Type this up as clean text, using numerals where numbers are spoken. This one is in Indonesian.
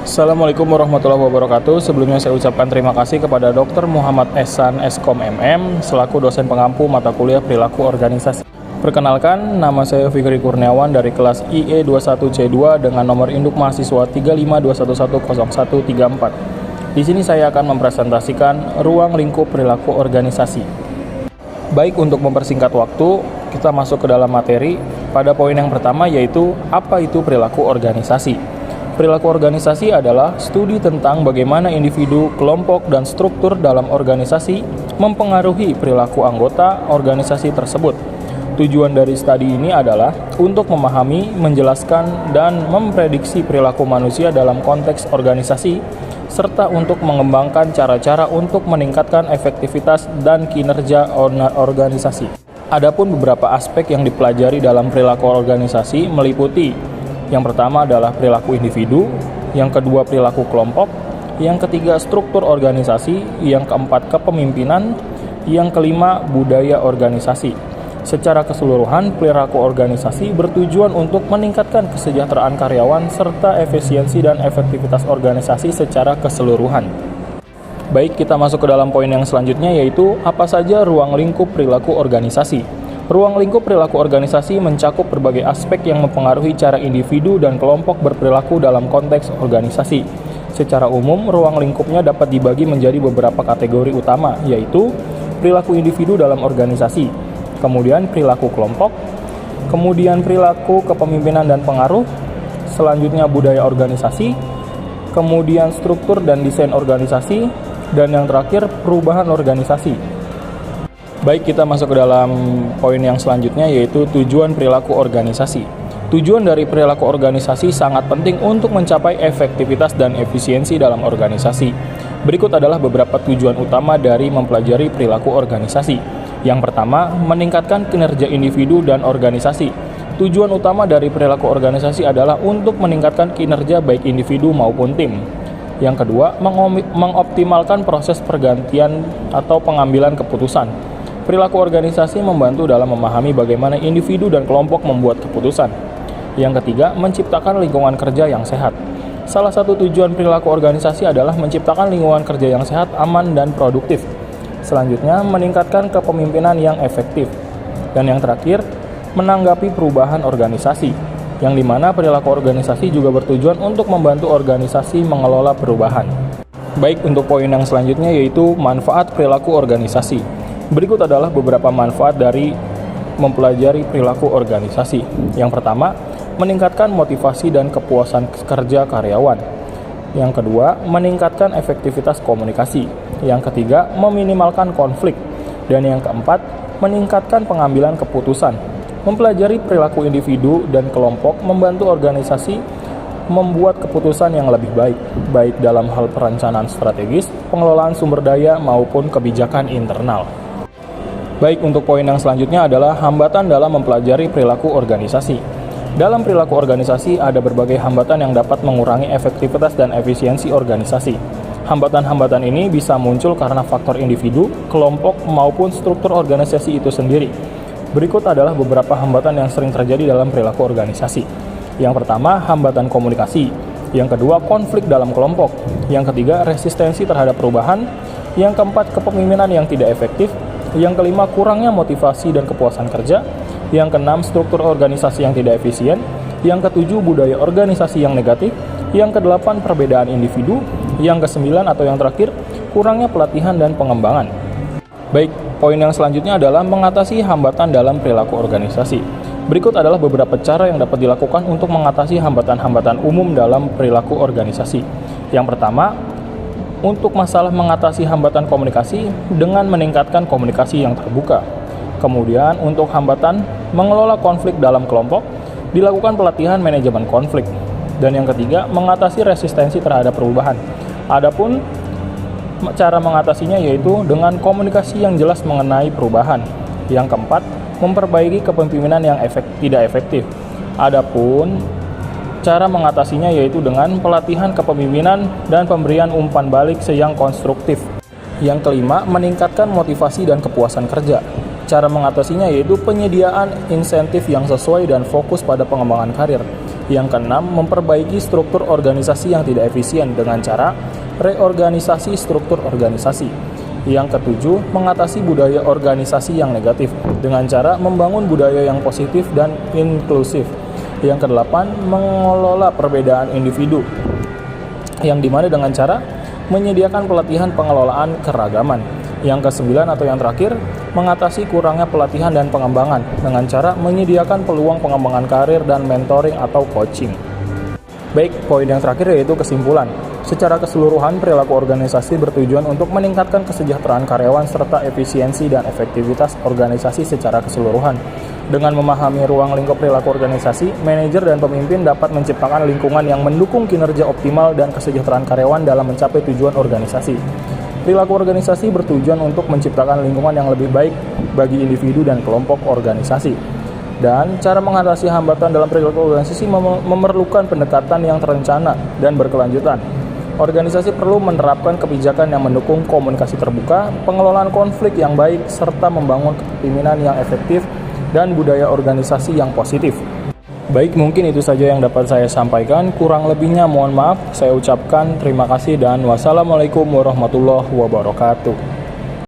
Assalamualaikum warahmatullahi wabarakatuh. Sebelumnya saya ucapkan terima kasih kepada Dr. Muhammad Ehsan Eskom MM selaku dosen pengampu mata kuliah perilaku organisasi. Perkenalkan, nama saya Fikri Kurniawan dari kelas IE21C2 dengan nomor induk mahasiswa 352110134. Di sini saya akan mempresentasikan ruang lingkup perilaku organisasi. Baik, untuk mempersingkat waktu, kita masuk ke dalam materi pada poin yang pertama, yaitu apa itu perilaku organisasi. Perilaku organisasi adalah studi tentang bagaimana individu, kelompok, dan struktur dalam organisasi mempengaruhi perilaku anggota organisasi tersebut. Tujuan dari studi ini adalah untuk memahami, menjelaskan, dan memprediksi perilaku manusia dalam konteks organisasi, serta untuk mengembangkan cara-cara untuk meningkatkan efektivitas dan kinerja organisasi. Adapun beberapa aspek yang dipelajari dalam perilaku organisasi meliputi: yang pertama adalah perilaku individu, yang kedua perilaku kelompok, yang ketiga struktur organisasi, yang keempat kepemimpinan, yang kelima budaya organisasi. Secara keseluruhan, perilaku organisasi bertujuan untuk meningkatkan kesejahteraan karyawan serta efisiensi dan efektivitas organisasi secara keseluruhan. Baik, kita masuk ke dalam poin yang selanjutnya, yaitu apa saja ruang lingkup perilaku organisasi. Ruang lingkup perilaku organisasi mencakup berbagai aspek yang mempengaruhi cara individu dan kelompok berperilaku dalam konteks organisasi. Secara umum, ruang lingkupnya dapat dibagi menjadi beberapa kategori utama, yaitu perilaku individu dalam organisasi, kemudian perilaku kelompok, kemudian perilaku kepemimpinan dan pengaruh, selanjutnya budaya organisasi, kemudian struktur dan desain organisasi, dan yang terakhir perubahan organisasi. Baik, kita masuk ke dalam poin yang selanjutnya, yaitu tujuan perilaku organisasi. Tujuan dari perilaku organisasi sangat penting untuk mencapai efektivitas dan efisiensi dalam organisasi. Berikut adalah beberapa tujuan utama dari mempelajari perilaku organisasi. Yang pertama, meningkatkan kinerja individu dan organisasi. Tujuan utama dari perilaku organisasi adalah untuk meningkatkan kinerja baik individu maupun tim. Yang kedua, mengoptimalkan proses pergantian atau pengambilan keputusan. Perilaku organisasi membantu dalam memahami bagaimana individu dan kelompok membuat keputusan. Yang ketiga, menciptakan lingkungan kerja yang sehat. Salah satu tujuan perilaku organisasi adalah menciptakan lingkungan kerja yang sehat, aman, dan produktif. Selanjutnya, meningkatkan kepemimpinan yang efektif. Dan yang terakhir, menanggapi perubahan organisasi, yang dimana perilaku organisasi juga bertujuan untuk membantu organisasi mengelola perubahan. Baik, untuk poin yang selanjutnya, yaitu manfaat perilaku organisasi. Berikut adalah beberapa manfaat dari mempelajari perilaku organisasi. Yang pertama, meningkatkan motivasi dan kepuasan kerja karyawan. Yang kedua, meningkatkan efektivitas komunikasi. Yang ketiga, meminimalkan konflik. Dan yang keempat, meningkatkan pengambilan keputusan. Mempelajari perilaku individu dan kelompok membantu organisasi membuat keputusan yang lebih baik, baik dalam hal perencanaan strategis, pengelolaan sumber daya, maupun kebijakan internal. Baik, untuk poin yang selanjutnya adalah hambatan dalam mempelajari perilaku organisasi. Dalam perilaku organisasi ada berbagai hambatan yang dapat mengurangi efektivitas dan efisiensi organisasi. Hambatan-hambatan ini bisa muncul karena faktor individu, kelompok, maupun struktur organisasi itu sendiri. Berikut adalah beberapa hambatan yang sering terjadi dalam perilaku organisasi. Yang pertama, hambatan komunikasi. Yang kedua, konflik dalam kelompok. Yang ketiga, resistensi terhadap perubahan. Yang keempat, kepemimpinan yang tidak efektif. Yang kelima, kurangnya motivasi dan kepuasan kerja. Yang keenam, struktur organisasi yang tidak efisien. Yang ketujuh, budaya organisasi yang negatif. Yang kedelapan, perbedaan individu. Yang kesembilan atau yang terakhir, kurangnya pelatihan dan pengembangan. Baik, poin yang selanjutnya adalah mengatasi hambatan dalam perilaku organisasi. Berikut adalah beberapa cara yang dapat dilakukan untuk mengatasi hambatan-hambatan umum dalam perilaku organisasi. Yang pertama, untuk masalah mengatasi hambatan komunikasi dengan meningkatkan komunikasi yang terbuka. Kemudian untuk hambatan mengelola konflik dalam kelompok, dilakukan pelatihan manajemen konflik. Dan yang ketiga, mengatasi resistensi terhadap perubahan. Adapun cara mengatasinya yaitu dengan komunikasi yang jelas mengenai perubahan. Yang keempat, memperbaiki kepemimpinan yang tidak efektif. Adapun cara mengatasinya yaitu dengan pelatihan kepemimpinan dan pemberian umpan balik yang konstruktif. Yang kelima, meningkatkan motivasi dan kepuasan kerja. Cara mengatasinya yaitu penyediaan insentif yang sesuai dan fokus pada pengembangan karir. Yang keenam, memperbaiki struktur organisasi yang tidak efisien dengan cara reorganisasi struktur organisasi. Yang ketujuh, mengatasi budaya organisasi yang negatif dengan cara membangun budaya yang positif dan inklusif. Yang kedelapan, mengelola perbedaan individu, yang dimana dengan cara menyediakan pelatihan pengelolaan keragaman. Yang kesembilan atau yang terakhir, mengatasi kurangnya pelatihan dan pengembangan dengan cara menyediakan peluang pengembangan karir dan mentoring atau coaching. Baik, poin yang terakhir yaitu kesimpulan. Secara keseluruhan, perilaku organisasi bertujuan untuk meningkatkan kesejahteraan karyawan serta efisiensi dan efektivitas organisasi secara keseluruhan. Dengan memahami ruang lingkup perilaku organisasi, manajer dan pemimpin dapat menciptakan lingkungan yang mendukung kinerja optimal dan kesejahteraan karyawan dalam mencapai tujuan organisasi. Perilaku organisasi bertujuan untuk menciptakan lingkungan yang lebih baik bagi individu dan kelompok organisasi. Dan cara mengatasi hambatan dalam perilaku organisasi memerlukan pendekatan yang terencana dan berkelanjutan. Organisasi perlu menerapkan kebijakan yang mendukung komunikasi terbuka, pengelolaan konflik yang baik, serta membangun kepemimpinan yang efektif dan budaya organisasi yang positif. Baik, mungkin itu saja yang dapat saya sampaikan. Kurang lebihnya mohon maaf. Saya ucapkan terima kasih dan wassalamualaikum warahmatullahi wabarakatuh.